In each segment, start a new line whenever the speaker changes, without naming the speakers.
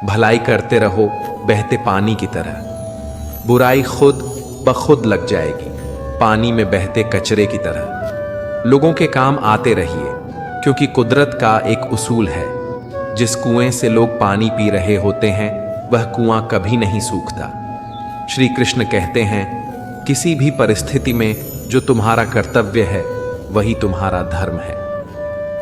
भलाई करते रहो बहते पानी की तरह, बुराई खुद ब खुद लग जाएगी पानी में बहते कचरे की तरह। लोगों के काम आते रहिए, क्योंकि कुदरत का एक उसूल है, जिस कुएं से लोग पानी पी रहे होते हैं वह कुआं कभी नहीं सूखता। श्री कृष्ण कहते हैं, किसी भी परिस्थिति में जो तुम्हारा कर्तव्य है वही तुम्हारा धर्म है।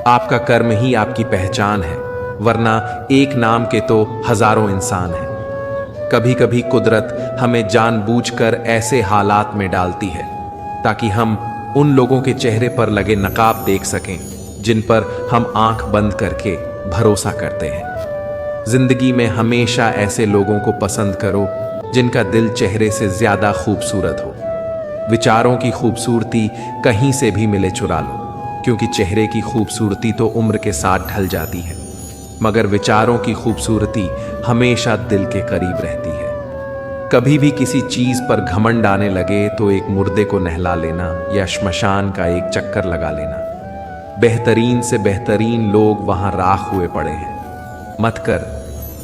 आपका कर्म ही आपकी पहचान है, वरना एक नाम के तो हजारों इंसान हैं। कभी कभी कुदरत हमें जानबूझकर ऐसे हालात में डालती है ताकि हम उन लोगों के चेहरे पर लगे नकाब देख सकें जिन पर हम आंख बंद करके भरोसा करते हैं। जिंदगी में हमेशा ऐसे लोगों को पसंद करो जिनका दिल चेहरे से ज्यादा खूबसूरत हो। विचारों की खूबसूरती कहीं से भी मिले चुरा लो, क्योंकि चेहरे की खूबसूरती तो उम्र के साथ ढल जाती है, मगर विचारों की खूबसूरती हमेशा दिल के करीब रहती है। कभी भी किसी चीज पर घमंड आने लगे तो एक मुर्दे को नहला लेना या श्मशान का एक चक्कर लगा लेना। बेहतरीन से बेहतरीन लोग वहां राख हुए पड़े हैं। मत कर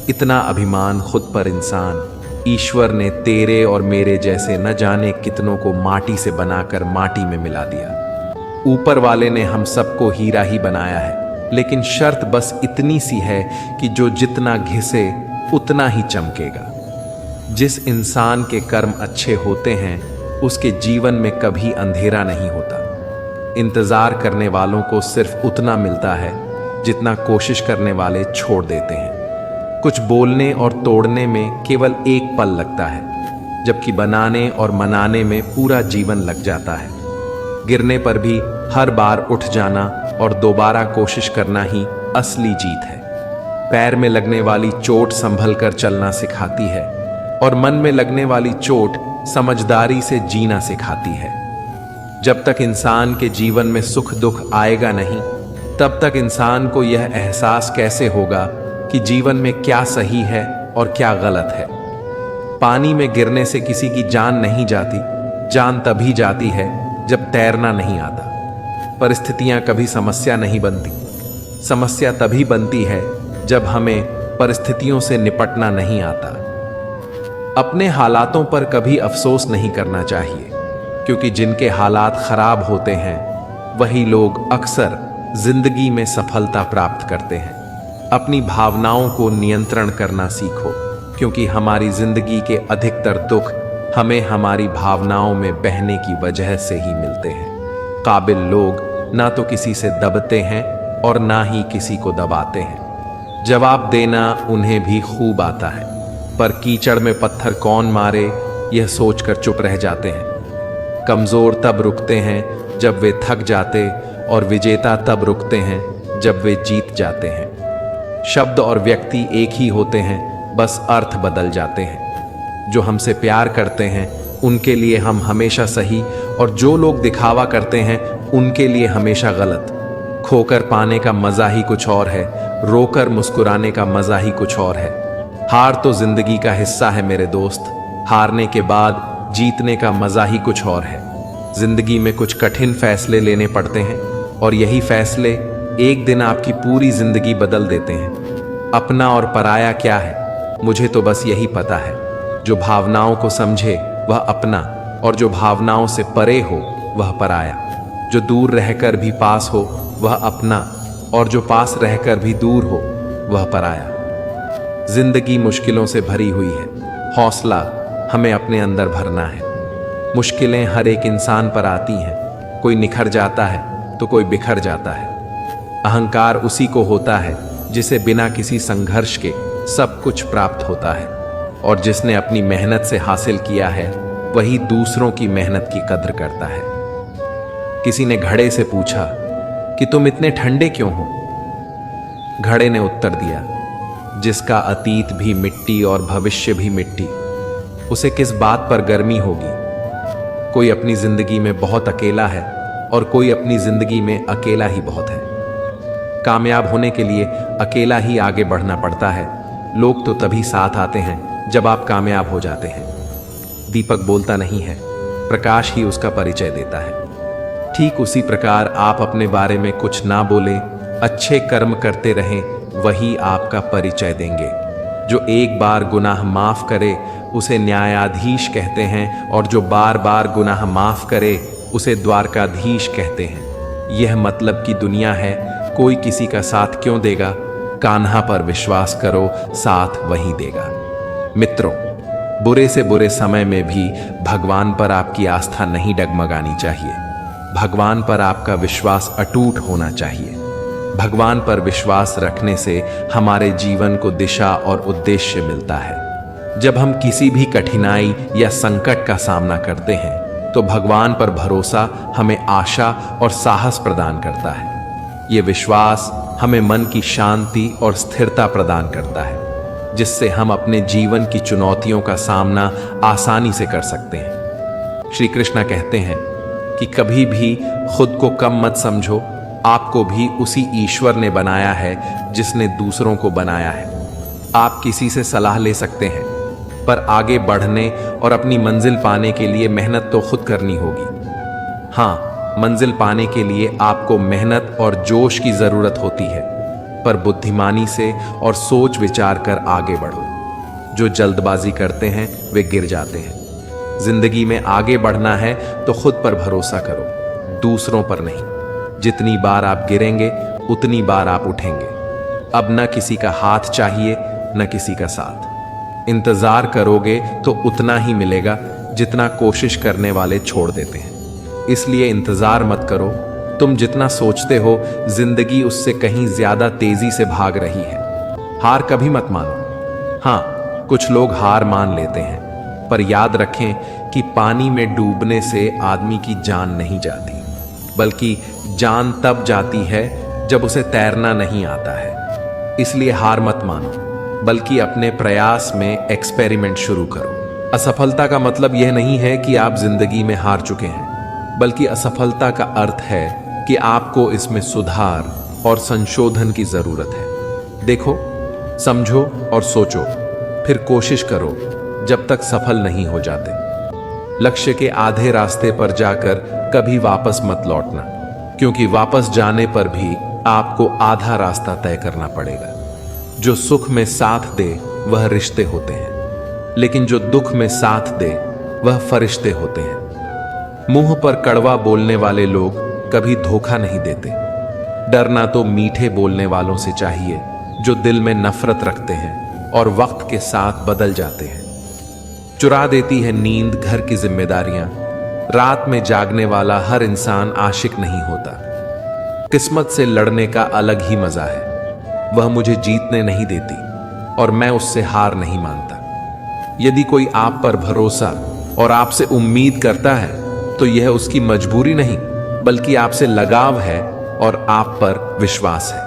इतना अभिमान खुद पर इंसान, ईश्वर ने तेरे और मेरे जैसे न जाने कितनों को माटी से बनाकर माटी में मिला दिया। ऊपर वाले ने हम सबको हीरा ही बनाया है, लेकिन शर्त बस इतनी सी है कि जो जितना घिसे उतना ही चमकेगा। जिस इंसान के कर्म अच्छे होते हैं उसके जीवन में कभी अंधेरा नहीं होता। इंतजार करने वालों को सिर्फ उतना मिलता है जितना कोशिश करने वाले छोड़ देते हैं। कुछ बोलने और तोड़ने में केवल एक पल लगता है, जबकि बनाने और मनाने में पूरा जीवन लग जाता है। गिरने पर भी हर बार उठ जाना और दोबारा कोशिश करना ही असली जीत है। पैर में लगने वाली चोट संभल कर चलना सिखाती है और मन में लगने वाली चोट समझदारी से जीना सिखाती है। जब तक इंसान के जीवन में सुख दुख आएगा नहीं, तब तक इंसान को यह एहसास कैसे होगा कि जीवन में क्या सही है और क्या गलत है। पानी में गिरने से किसी की जान नहीं जाती, जान तभी जाती है जब तैरना नहीं आता। परिस्थितियां कभी समस्या नहीं बनती, समस्या तभी बनती है जब हमें परिस्थितियों से निपटना नहीं आता। अपने हालातों पर कभी अफसोस नहीं करना चाहिए, क्योंकि जिनके हालात खराब होते हैं वही लोग अक्सर जिंदगी में सफलता प्राप्त करते हैं। अपनी भावनाओं को नियंत्रण करना सीखो, क्योंकि हमारी जिंदगी के अधिकतर दुख हमें हमारी भावनाओं में बहने की वजह से ही मिलते हैं। काबिल लोग ना तो किसी से दबते हैं और ना ही किसी को दबाते हैं। जवाब देना उन्हें भी खूब आता है, पर कीचड़ में पत्थर कौन मारे यह सोचकर चुप रह जाते हैं। कमजोर तब रुकते हैं जब वे थक जाते, और विजेता तब रुकते हैं जब वे जीत जाते हैं। शब्द और व्यक्ति एक ही होते हैं, बस अर्थ बदल जाते हैं। जो हमसे प्यार करते हैं उनके लिए हम हमेशा सही, और जो लोग दिखावा करते हैं उनके लिए हमेशा गलत। खोकर पाने का मजा ही कुछ और है, रोकर मुस्कुराने का मजा ही कुछ और है। हार तो जिंदगी का हिस्सा है मेरे दोस्त, हारने के बाद जीतने का मजा ही कुछ और है। जिंदगी में कुछ कठिन फैसले लेने पड़ते हैं, और यही फैसले एक दिन आपकी पूरी जिंदगी बदल देते हैं। अपना और पराया क्या है, मुझे तो बस यही पता है। जो भावनाओं को समझे वह अपना, और जो भावनाओं से परे हो वह पराया। जो दूर रहकर भी पास हो वह अपना, और जो पास रहकर भी दूर हो वह पराया। जिंदगी मुश्किलों से भरी हुई है, हौसला हमें अपने अंदर भरना है। मुश्किलें हर एक इंसान पर आती हैं, कोई निखर जाता है तो कोई बिखर जाता है। अहंकार उसी को होता है जिसे बिना किसी संघर्ष के सब कुछ प्राप्त होता है, और जिसने अपनी मेहनत से हासिल किया है वही दूसरों की मेहनत की कद्र करता है। किसी ने घड़े से पूछा कि तुम इतने ठंडे क्यों हो? घड़े ने उत्तर दिया, जिसका अतीत भी मिट्टी और भविष्य भी मिट्टी, उसे किस बात पर गर्मी होगी। कोई अपनी जिंदगी में बहुत अकेला है, और कोई अपनी जिंदगी में अकेला ही बहुत है। कामयाब होने के लिए अकेला ही आगे बढ़ना पड़ता है। लोग तो तभी साथ आते हैं जब आप कामयाब हो जाते हैं। दीपक बोलता नहीं है, प्रकाश ही उसका परिचय देता है। ठीक उसी प्रकार आप अपने बारे में कुछ ना बोलें, अच्छे कर्म करते रहें, वही आपका परिचय देंगे। जो एक बार गुनाह माफ करे उसे न्यायाधीश कहते हैं, और जो बार बार गुनाह माफ करे उसे द्वारकाधीश कहते हैं। यह मतलब की दुनिया है, कोई किसी का साथ क्यों देगा। कान्हा पर विश्वास करो, साथ वही देगा। मित्रों, बुरे से बुरे समय में भी भगवान पर आपकी आस्था नहीं डगमगानी चाहिए। भगवान पर आपका विश्वास अटूट होना चाहिए। भगवान पर विश्वास रखने से हमारे जीवन को दिशा और उद्देश्य मिलता है। जब हम किसी भी कठिनाई या संकट का सामना करते हैं तो भगवान पर भरोसा हमें आशा और साहस प्रदान करता है। ये विश्वास हमें मन की शांति और स्थिरता प्रदान करता है, जिससे हम अपने जीवन की चुनौतियों का सामना आसानी से कर सकते हैं। श्री कृष्ण कहते हैं कि कभी भी खुद को कम मत समझो, आपको भी उसी ईश्वर ने बनाया है जिसने दूसरों को बनाया है। आप किसी से सलाह ले सकते हैं, पर आगे बढ़ने और अपनी मंजिल पाने के लिए मेहनत तो खुद करनी होगी। हाँ, मंजिल पाने के लिए आपको मेहनत और जोश की जरूरत होती है, पर बुद्धिमानी से और सोच विचार कर आगे बढ़ो। जो जल्दबाजी करते हैं वे गिर जाते हैं। जिंदगी में आगे बढ़ना है तो खुद पर भरोसा करो, दूसरों पर नहीं। जितनी बार आप गिरेंगे उतनी बार आप उठेंगे। अब न किसी का हाथ चाहिए न किसी का साथ। इंतजार करोगे तो उतना ही मिलेगा जितना कोशिश करने वाले छोड़ देते हैं। इसलिए इंतजार मत करो। तुम जितना सोचते हो जिंदगी उससे कहीं ज्यादा तेजी से भाग रही है। हार कभी मत मानो। हाँ, कुछ लोग हार मान लेते हैं, पर याद रखें कि पानी में डूबने से आदमी की जान नहीं जाती, बल्कि जान तब जाती है जब उसे तैरना नहीं आता है। इसलिए हार मत मानो, बल्कि अपने प्रयास में एक्सपेरिमेंट शुरू करो। असफलता का मतलब यह नहीं है कि आप जिंदगी में हार चुके हैं, बल्कि असफलता का अर्थ है कि आपको इसमें सुधार और संशोधन की जरूरत है। देखो, समझो और सोचो, फिर कोशिश करो जब तक सफल नहीं हो जाते। लक्ष्य के आधे रास्ते पर जाकर कभी वापस मत लौटना, क्योंकि वापस जाने पर भी आपको आधा रास्ता तय करना पड़ेगा। जो सुख में साथ दे वह रिश्ते होते हैं, लेकिन जो दुख में साथ दे वह फरिश्ते होते हैं। मुंह पर कड़वा बोलने वाले लोग कभी धोखा नहीं देते। डरना तो मीठे बोलने वालों से चाहिए जो दिल में नफरत रखते हैं और वक्त के साथ बदल जाते हैं। चुरा देती है नींद घर की जिम्मेदारियां। रात में जागने वाला हर इंसान आशिक नहीं होता। किस्मत से लड़ने का अलग ही मजा है। वह मुझे जीतने नहीं देती और मैं उससे हार नहीं मानता। यदि कोई आप पर भरोसा और आपसे उम्मीद करता है तो यह उसकी मजबूरी नहीं, बल्कि आपसे लगाव है और आप पर विश्वास है।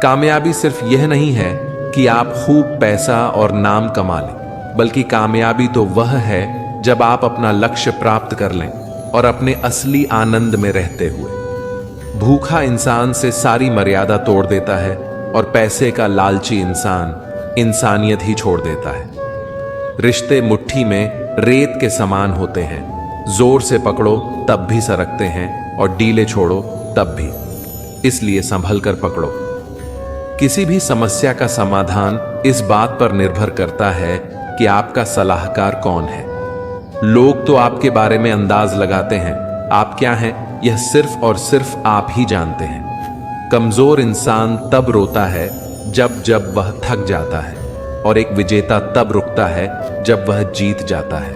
कामयाबी सिर्फ यह नहीं है कि आप खूब पैसा और नाम कमा लें, बल्कि कामयाबी तो वह है जब आप अपना लक्ष्य प्राप्त कर लें और अपने असली आनंद में रहते हुए। भूखा इंसान से सारी मर्यादा तोड़ देता है और पैसे का लालची इंसान इंसानियत ही छोड़ देता है। रिश्ते मुट्ठी में रेत के समान होते हैं। जोर से पकड़ो तब भी सरकते हैं और ढीले छोड़ो तब भी। इसलिए संभल कर पकड़ो। किसी भी समस्या का समाधान इस बात पर निर्भर करता है कि आपका सलाहकार कौन है। लोग तो आपके बारे में अंदाज लगाते हैं, आप क्या हैं यह सिर्फ और सिर्फ आप ही जानते हैं। कमजोर इंसान तब रोता है जब वह थक जाता है, और एक विजेता तब रुकता है जब वह जीत जाता है।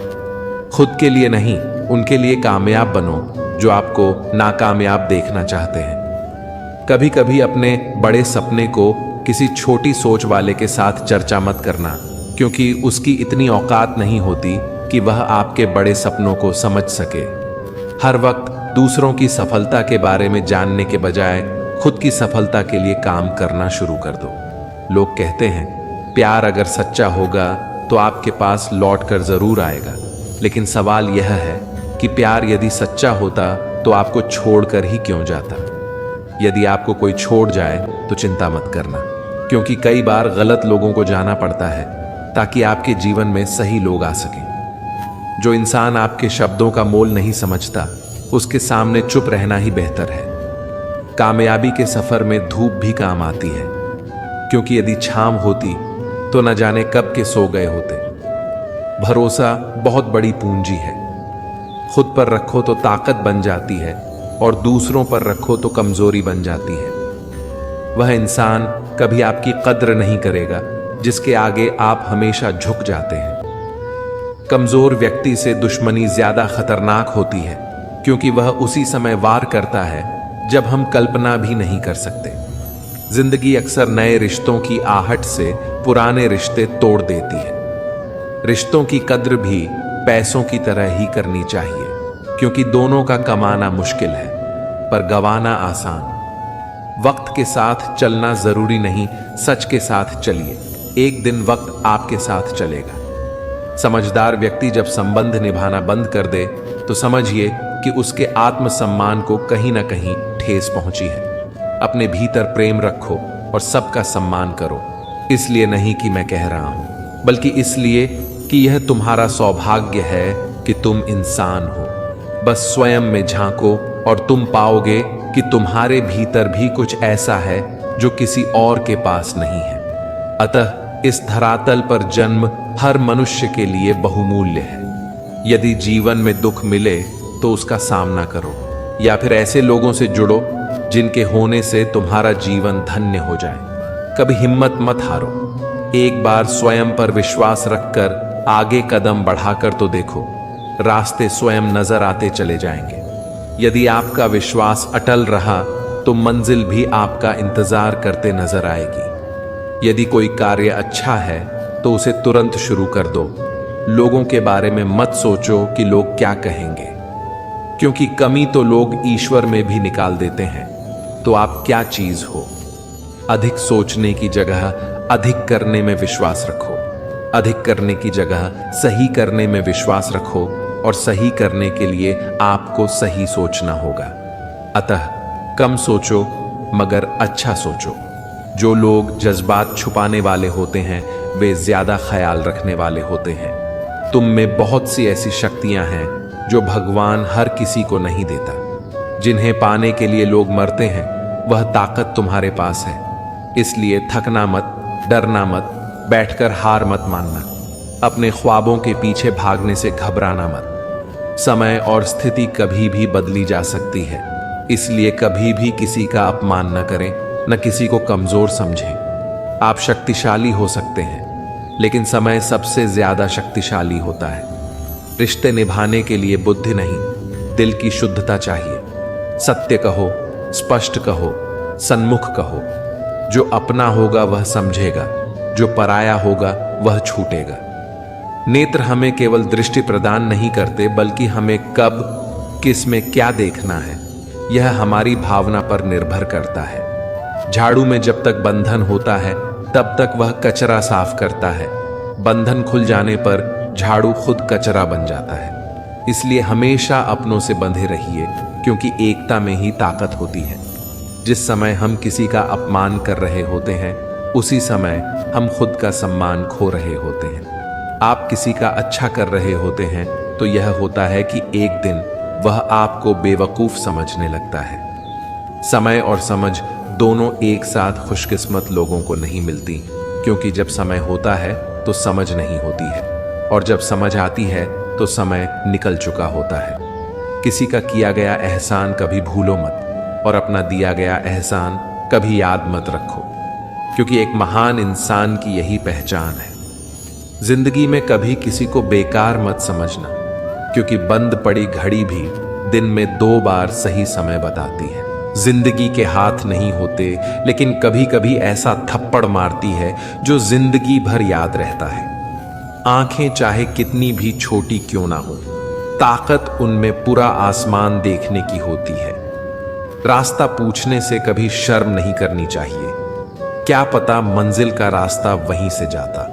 खुद के लिए नहीं, उनके लिए कामयाब बनो जो आपको नाकामयाब देखना चाहते हैं। कभी कभी अपने बड़े सपने को किसी छोटी सोच वाले के साथ चर्चा मत करना, क्योंकि उसकी इतनी औकात नहीं होती कि वह आपके बड़े सपनों को समझ सके। हर वक्त दूसरों की सफलता के बारे में जानने के बजाय खुद की सफलता के लिए काम करना शुरू कर दो। लोग कहते हैं प्यार अगर सच्चा होगा तो आपके पास लौट कर जरूर आएगा, लेकिन सवाल यह है कि प्यार यदि सच्चा होता तो आपको छोड़कर ही क्यों जाता। यदि आपको कोई छोड़ जाए तो चिंता मत करना, क्योंकि कई बार गलत लोगों को जाना पड़ता है ताकि आपके जीवन में सही लोग आ सकें। जो इंसान आपके शब्दों का मोल नहीं समझता, उसके सामने चुप रहना ही बेहतर है। कामयाबी के सफर में धूप भी काम आती है, क्योंकि यदि छांव होती तो न जाने कब के सो गए होते। भरोसा बहुत बड़ी पूंजी है। खुद पर रखो तो ताकत बन जाती है और दूसरों पर रखो तो कमजोरी बन जाती है। वह इंसान कभी आपकी कद्र नहीं करेगा जिसके आगे आप हमेशा झुक जाते हैं। कमजोर व्यक्ति से दुश्मनी ज्यादा खतरनाक होती है क्योंकि वह उसी समय वार करता है जब हम कल्पना भी नहीं कर सकते। जिंदगी अक्सर नए रिश्तों की आहट से पुराने रिश्ते तोड़ देती है। रिश्तों की कद्र भी पैसों की तरह ही करनी चाहिए क्योंकि दोनों का कमाना मुश्किल है पर गंवाना आसान। वक्त के साथ चलना जरूरी नहीं, सच के साथ चलिए, एक दिन वक्त आपके साथ चलेगा। समझदार व्यक्ति जब संबंध निभाना बंद कर दे तो समझिए कि उसके आत्मसम्मान को कहीं ना कहीं ठेस पहुंची है। अपने भीतर प्रेम रखो और सबका सम्मान करो, इसलिए नहीं कि मैं कह रहा हूं, बल्कि इसलिए कि यह तुम्हारा सौभाग्य है कि तुम इंसान हो। बस स्वयं में झांको और तुम पाओगे कि तुम्हारे भीतर भी कुछ ऐसा है जो किसी और के पास नहीं है। अतः इस धरातल पर जन्म हर मनुष्य के लिए बहुमूल्य है। यदि जीवन में दुख मिले तो उसका सामना करो या फिर ऐसे लोगों से जुड़ो जिनके होने से तुम्हारा जीवन धन्य हो जाए। कभी हिम्मत मत हारो। एक बार स्वयं पर विश्वास रखकर आगे कदम बढ़ाकर तो देखो, रास्ते स्वयं नजर आते चले जाएंगे। यदि आपका विश्वास अटल रहा तो मंजिल भी आपका इंतजार करते नजर आएगी। यदि कोई कार्य अच्छा है तो उसे तुरंत शुरू कर दो। लोगों के बारे में मत सोचो कि लोग क्या कहेंगे, क्योंकि कमी तो लोग ईश्वर में भी निकाल देते हैं। तो आप क्या चीज हो? अधिक सोचने की जगह अधिक करने में विश्वास रखो। अधिक करने की जगह सही करने में विश्वास रखो और सही करने के लिए आपको सही सोचना होगा। अतः कम सोचो मगर अच्छा सोचो। जो लोग जज्बात छुपाने वाले होते हैं वे ज्यादा ख्याल रखने वाले होते हैं। तुम में बहुत सी ऐसी शक्तियां हैं जो भगवान हर किसी को नहीं देता। जिन्हें पाने के लिए लोग मरते हैं वह ताकत तुम्हारे पास है। इसलिए थकना मत, डरना मत, बैठकर हार मत मानना। अपने ख्वाबों के पीछे भागने से घबराना मत। समय और स्थिति कभी भी बदली जा सकती है, इसलिए कभी भी किसी का अपमान न करें, न किसी को कमजोर समझें। आप शक्तिशाली हो सकते हैं लेकिन समय सबसे ज्यादा शक्तिशाली होता है। रिश्ते निभाने के लिए बुद्धि नहीं, दिल की शुद्धता चाहिए। सत्य कहो, स्पष्ट कहो, सन्मुख कहो। जो अपना होगा वह समझेगा, जो पराया होगा वह छूटेगा। नेत्र हमें केवल दृष्टि प्रदान नहीं करते बल्कि हमें कब किस में क्या देखना है यह हमारी भावना पर निर्भर करता है। झाड़ू में जब तक बंधन होता है तब तक वह कचरा साफ करता है। बंधन खुल जाने पर झाड़ू खुद कचरा बन जाता है। इसलिए हमेशा अपनों से बंधे रहिए क्योंकि एकता में ही ताकत होती है। जिस समय हम किसी का अपमान कर रहे होते हैं उसी समय हम खुद का सम्मान खो रहे होते हैं। आप किसी का अच्छा कर रहे होते हैं तो यह होता है कि एक दिन वह आपको बेवकूफ समझने लगता है। समय और समझ दोनों एक साथ खुशकिस्मत लोगों को नहीं मिलती, क्योंकि जब समय होता है तो समझ नहीं होती है और जब समझ आती है तो समय निकल चुका होता है। किसी का किया गया एहसान कभी भूलो मत और अपना दिया गया एहसान कभी याद मत रखो, क्योंकि एक महान इंसान की यही पहचान है। जिंदगी में कभी किसी को बेकार मत समझना, क्योंकि बंद पड़ी घड़ी भी दिन में 2 बार सही समय बताती है। जिंदगी के हाथ नहीं होते, लेकिन कभी कभी ऐसा थप्पड़ मारती है जो जिंदगी भर याद रहता है। आंखें चाहे कितनी भी छोटी क्यों ना हो, ताकत उनमें पूरा आसमान देखने की होती है। रास्ता पूछने से कभी शर्म नहीं करनी चाहिए। क्या पता मंजिल का रास्ता वहीं से जाता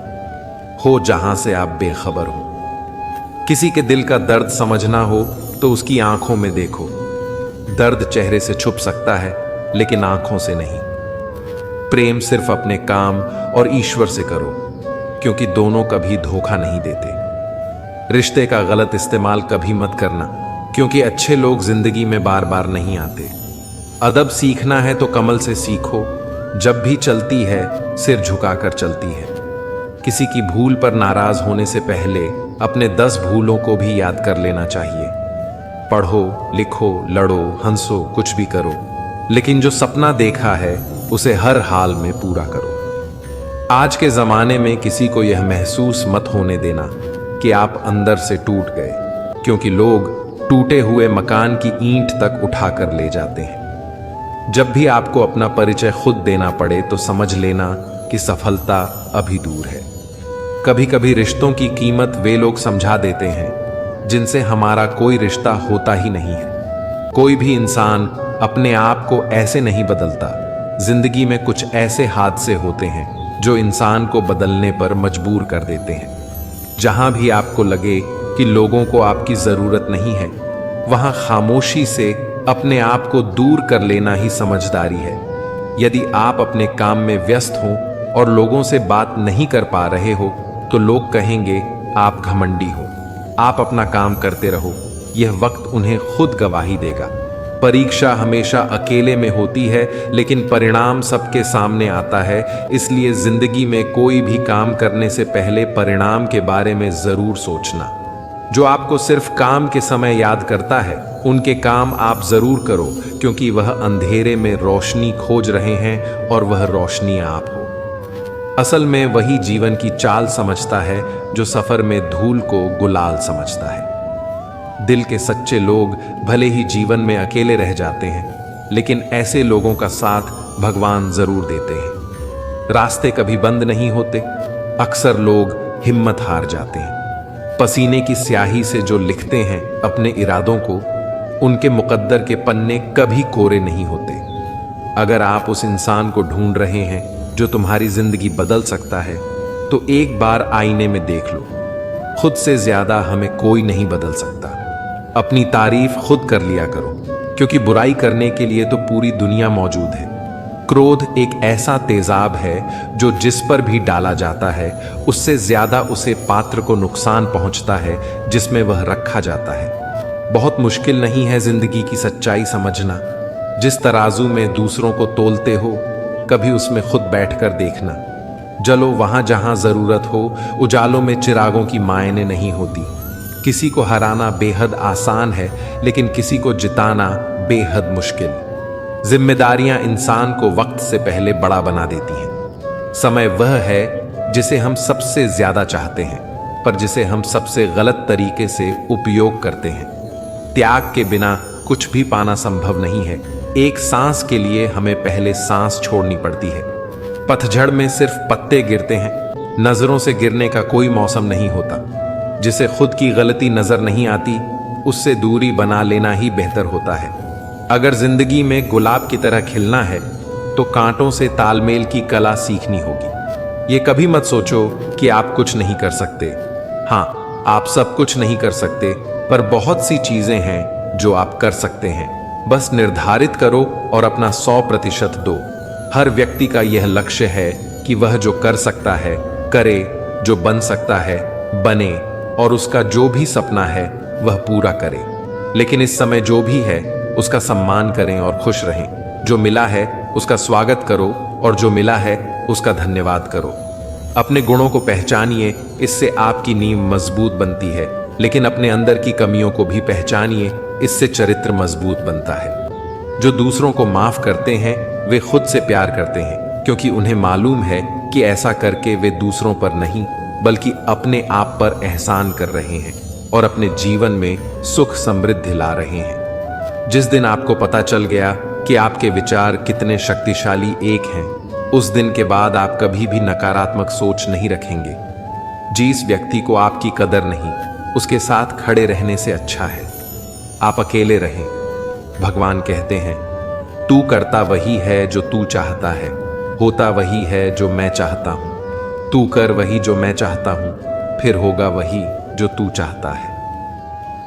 हो जहां से आप बेखबर हो। किसी के दिल का दर्द समझना हो तो उसकी आंखों में देखो। दर्द चेहरे से छुप सकता है लेकिन आंखों से नहीं। प्रेम सिर्फ अपने काम और ईश्वर से करो, क्योंकि दोनों कभी धोखा नहीं देते। रिश्ते का गलत इस्तेमाल कभी मत करना, क्योंकि अच्छे लोग जिंदगी में बार बार नहीं आते। अदब सीखना है तो कमल से सीखो, जब भी चलती है सिर झुकाकर चलती है। किसी की भूल पर नाराज होने से पहले अपने 10 भूलों को भी याद कर लेना चाहिए। पढ़ो, लिखो, लड़ो, हंसो, कुछ भी करो, लेकिन जो सपना देखा है उसे हर हाल में पूरा करो। आज के जमाने में किसी को यह महसूस मत होने देना कि आप अंदर से टूट गए, क्योंकि लोग टूटे हुए मकान की ईंट तक उठाकर ले जाते हैं। जब भी आपको अपना परिचय खुद देना पड़े तो समझ लेना कि सफलता अभी दूर है। कभी कभी रिश्तों की कीमत वे लोग समझा देते हैं जिनसे हमारा कोई रिश्ता होता ही नहीं है। कोई भी इंसान अपने आप को ऐसे नहीं बदलता। जिंदगी में कुछ ऐसे हादसे होते हैं जो इंसान को बदलने पर मजबूर कर देते हैं। जहां भी आपको लगे कि लोगों को आपकी जरूरत नहीं है, वहां खामोशी से अपने आप को दूर कर लेना ही समझदारी है। यदि आप अपने काम में व्यस्त हो और लोगों से बात नहीं कर पा रहे हो तो लोग कहेंगे आप घमंडी हो। आप अपना काम करते रहो, यह वक्त उन्हें खुद गवाही देगा। परीक्षा हमेशा अकेले में होती है, लेकिन परिणाम सबके सामने आता है। इसलिए जिंदगी में कोई भी काम करने से पहले परिणाम के बारे में जरूर सोचना। जो आपको सिर्फ काम के समय याद करता है, उनके काम आप जरूर करो, क्योंकि वह अंधेरे में रोशनी खोज रहे हैं और वह रोशनी आप हो। असल में वही जीवन की चाल समझता है जो सफर में धूल को गुलाल समझता है। दिल के सच्चे लोग भले ही जीवन में अकेले रह जाते हैं, लेकिन ऐसे लोगों का साथ भगवान जरूर देते हैं। रास्ते कभी बंद नहीं होते। अक्सर लोग हिम्मत हार जाते हैं। पसीने की स्याही से जो लिखते हैं अपने इरादों को, उनके मुकद्दर के पन्ने कभी कोरे नहीं होते। अगर आप उस इंसान को ढूंढ रहे हैं जो तुम्हारी जिंदगी बदल सकता है, तो एक बार आईने में देख लो। खुद से ज्यादा हमें कोई नहीं बदल सकता। अपनी तारीफ खुद कर लिया करो, क्योंकि बुराई करने के लिए तो पूरी दुनिया मौजूद है। क्रोध एक ऐसा तेजाब है जो जिस पर भी डाला जाता है उससे ज्यादा उसे पात्र को नुकसान पहुंचता है जिसमें वह रखा जाता है। बहुत मुश्किल नहीं है जिंदगी की सच्चाई समझना। जिस तराजू में दूसरों को तोलते हो, कभी उसमें खुद बैठकर देखना। जलो वहां जहां जरूरत हो, उजालों में चिरागों की मायने नहीं होती। किसी को हराना बेहद आसान है, लेकिन किसी को जिताना बेहद मुश्किल। जिम्मेदारियां इंसान को वक्त से पहले बड़ा बना देती हैं। समय वह है जिसे हम सबसे ज्यादा चाहते हैं, पर जिसे हम सबसे गलत तरीके से उपयोग करते हैं। त्याग के बिना कुछ भी पाना संभव नहीं है। एक सांस के लिए हमें पहले सांस छोड़नी पड़ती है। पतझड़ में सिर्फ पत्ते गिरते हैं। नजरों से गिरने का कोई मौसम नहीं होता। जिसे खुद की गलती नजर नहीं आती, उससे दूरी बना लेना ही बेहतर होता है। अगर जिंदगी में गुलाब की तरह खिलना है तो कांटों से तालमेल की कला सीखनी होगी। ये कभी मत सोचो कि आप कुछ नहीं कर सकते। हाँ, आप सब कुछ नहीं कर सकते, पर बहुत सी चीजें हैं जो आप कर सकते हैं। बस निर्धारित करो और अपना 100% दो। हर व्यक्ति का यह लक्ष्य है कि वह जो कर सकता है करे, जो बन सकता है बने, और उसका जो भी सपना है वह पूरा करे। लेकिन इस समय जो भी है उसका सम्मान करें और खुश रहें। जो मिला है उसका स्वागत करो और जो मिला है उसका धन्यवाद करो। अपने गुणों को पहचानिए, इससे आपकी नींव मजबूत बनती है। लेकिन अपने अंदर की कमियों को भी पहचानिए, इससे चरित्र मजबूत बनता है। जो दूसरों को माफ करते हैं वे खुद से प्यार करते हैं, क्योंकि उन्हें मालूम है कि ऐसा करके वे दूसरों पर नहीं बल्कि अपने आप पर एहसान कर रहे हैं और अपने जीवन में सुख समृद्धि ला रहे हैं। जिस दिन आपको पता चल गया कि आपके विचार कितने शक्तिशाली एक हैं, उस दिन के बाद आप कभी भी नकारात्मक सोच नहीं रखेंगे। जिस व्यक्ति को आपकी कदर नहीं, उसके साथ खड़े रहने से अच्छा है आप अकेले रहें। भगवान कहते हैं, तू करता वही है जो तू चाहता है, होता वही है जो मैं चाहता हूं। तू कर वही जो मैं चाहता हूं, फिर होगा वही जो तू चाहता है।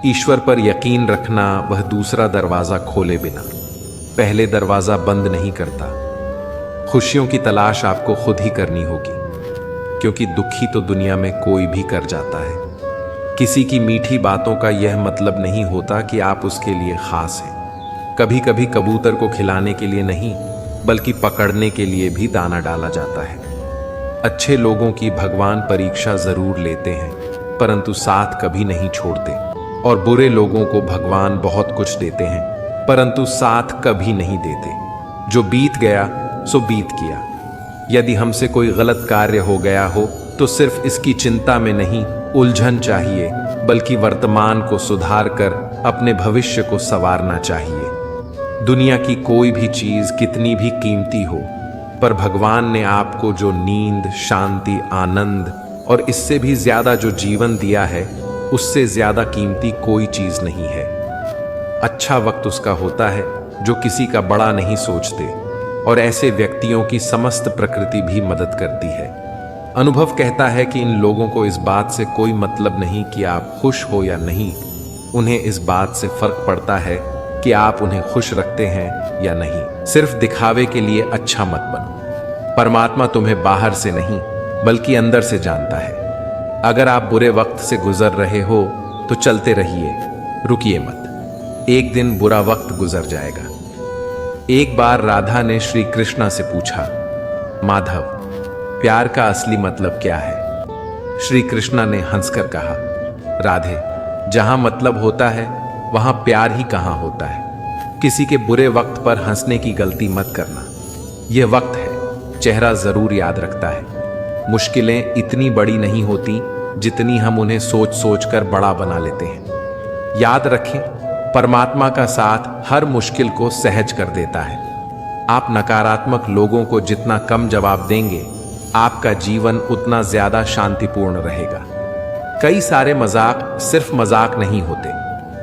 ईश्वर पर यकीन रखना वह दूसरा दरवाजा खोले बिना पहले दरवाजा बंद नहीं करता। खुशियों की तलाश आपको खुद ही करनी होगी, क्योंकि दुखी तो दुनिया में कोई भी कर जाता है। किसी की मीठी बातों का यह मतलब नहीं होता कि आप उसके लिए खास हैं। कभी कभी कबूतर को खिलाने के लिए नहीं बल्कि पकड़ने के लिए भी दाना डाला जाता है। अच्छे लोगों की भगवान परीक्षा जरूर लेते हैं, परंतु साथ कभी नहीं छोड़ते। और बुरे लोगों को भगवान बहुत कुछ देते हैं, परंतु साथ कभी नहीं देते। जो बीत गया सो बीत गया। यदि हमसे कोई गलत कार्य हो गया हो तो सिर्फ इसकी चिंता में नहीं उलझन चाहिए, बल्कि वर्तमान को सुधार कर अपने भविष्य को संवारना चाहिए। दुनिया की कोई भी चीज कितनी भी कीमती हो, पर भगवान ने आपको जो नींद, शांति, आनंद और इससे भी ज्यादा जो जीवन दिया है, उससे ज्यादा कीमती कोई चीज नहीं है। अच्छा वक्त उसका होता है जो किसी का बड़ा नहीं सोचते, और ऐसे व्यक्तियों की समस्त प्रकृति भी मदद करती है। अनुभव कहता है कि इन लोगों को इस बात से कोई मतलब नहीं कि आप खुश हो या नहीं। उन्हें इस बात से फर्क पड़ता है कि आप उन्हें खुश रखते हैं या नहीं। सिर्फ दिखावे के लिए अच्छा मत बनो। परमात्मा तुम्हें बाहर से नहीं बल्कि अंदर से जानता है। अगर आप बुरे वक्त से गुजर रहे हो तो चलते रहिए, रुकिए मत। एक दिन बुरा वक्त गुजर जाएगा। एक बार राधा ने श्री कृष्णा से पूछा, माधव, प्यार का असली मतलब क्या है? श्री कृष्णा ने हंसकर कहा, राधे, जहां मतलब होता है वहां प्यार ही कहां होता है। किसी के बुरे वक्त पर हंसने की गलती मत करना। यह वक्त है, चेहरा जरूर याद रखता है। मुश्किलें इतनी बड़ी नहीं होती जितनी हम उन्हें सोच सोच कर बड़ा बना लेते हैं। याद रखें, परमात्मा का साथ हर मुश्किल को सहज कर देता है। आप नकारात्मक लोगों को जितना कम जवाब देंगे, आपका जीवन उतना ज्यादा शांतिपूर्ण रहेगा। कई सारे मजाक सिर्फ मजाक नहीं होते,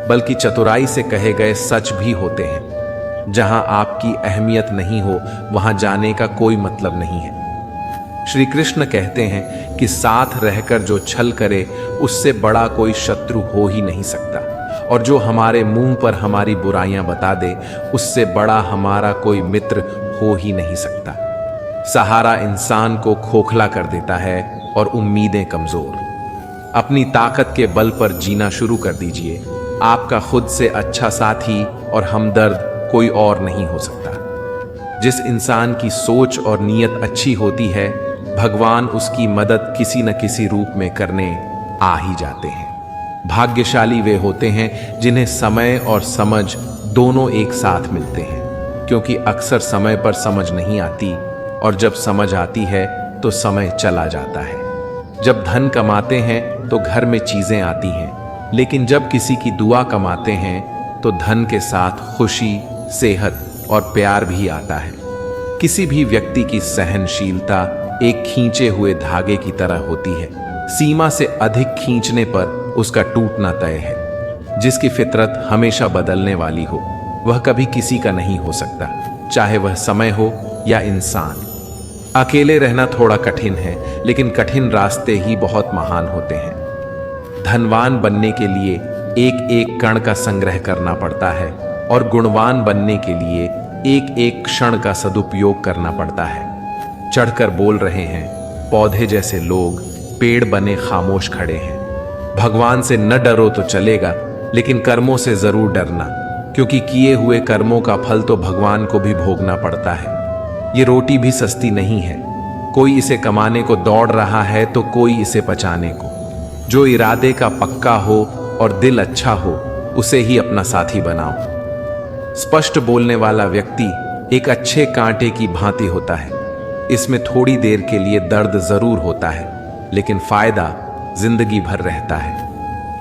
बल्कि चतुराई से कहे गए सच भी होते हैं। जहां आपकी अहमियत नहीं हो, वहां जाने का कोई मतलब नहीं है। श्री कृष्ण कहते हैं कि साथ रहकर जो छल करे, उससे बड़ा कोई शत्रु हो ही नहीं सकता। और जो हमारे मुंह पर हमारी बुराइयां बता दे, उससे बड़ा हमारा कोई मित्र हो ही नहीं सकता। सहारा इंसान को खोखला कर देता है और उम्मीदें कमजोर। अपनी ताकत के बल पर जीना शुरू कर दीजिए। आपका खुद से अच्छा साथी और हमदर्द कोई और नहीं हो सकता। जिस इंसान की सोच और नीयत अच्छी होती है, भगवान उसकी मदद किसी न किसी रूप में करने आ ही जाते हैं। भाग्यशाली वे होते हैं जिन्हें समय और समझ दोनों एक साथ मिलते हैं, क्योंकि अक्सर समय पर समझ नहीं आती, और जब समझ आती है तो समय चला जाता है। जब धन कमाते हैं तो घर में चीजें आती हैं, लेकिन जब किसी की दुआ कमाते हैं तो धन के साथ खुशी, सेहत और प्यार भी आता है। किसी भी व्यक्ति की सहनशीलता एक खींचे हुए धागे की तरह होती है। सीमा से अधिक खींचने पर उसका टूटना तय है। जिसकी फितरत हमेशा बदलने वाली हो, वह कभी किसी का नहीं हो सकता, चाहे वह समय हो या इंसान। अकेले रहना थोड़ा कठिन है, लेकिन कठिन रास्ते ही बहुत महान होते हैं। धनवान बनने के लिए एक एक कण का संग्रह करना पड़ता है, और गुणवान बनने के लिए एक एक क्षण का सदुपयोग करना पड़ता है। चढ़कर बोल रहे हैं, पौधे जैसे लोग पेड़ बने खामोश खड़े हैं। भगवान से न डरो तो चलेगा, लेकिन कर्मों से जरूर डरना, क्योंकि किए हुए कर्मों का फल तो भगवान को भी भोगना पड़ता है। ये रोटी भी सस्ती नहीं है। कोई इसे कमाने को दौड़ रहा है तो कोई इसे पचाने को। जो इरादे का पक्का हो और दिल अच्छा हो, उसे ही अपना साथी बनाओ। स्पष्ट बोलने वाला व्यक्ति एक अच्छे कांटे की भांति होता है। इसमें थोड़ी देर के लिए दर्द जरूर होता है, लेकिन फायदा जिंदगी भर रहता है।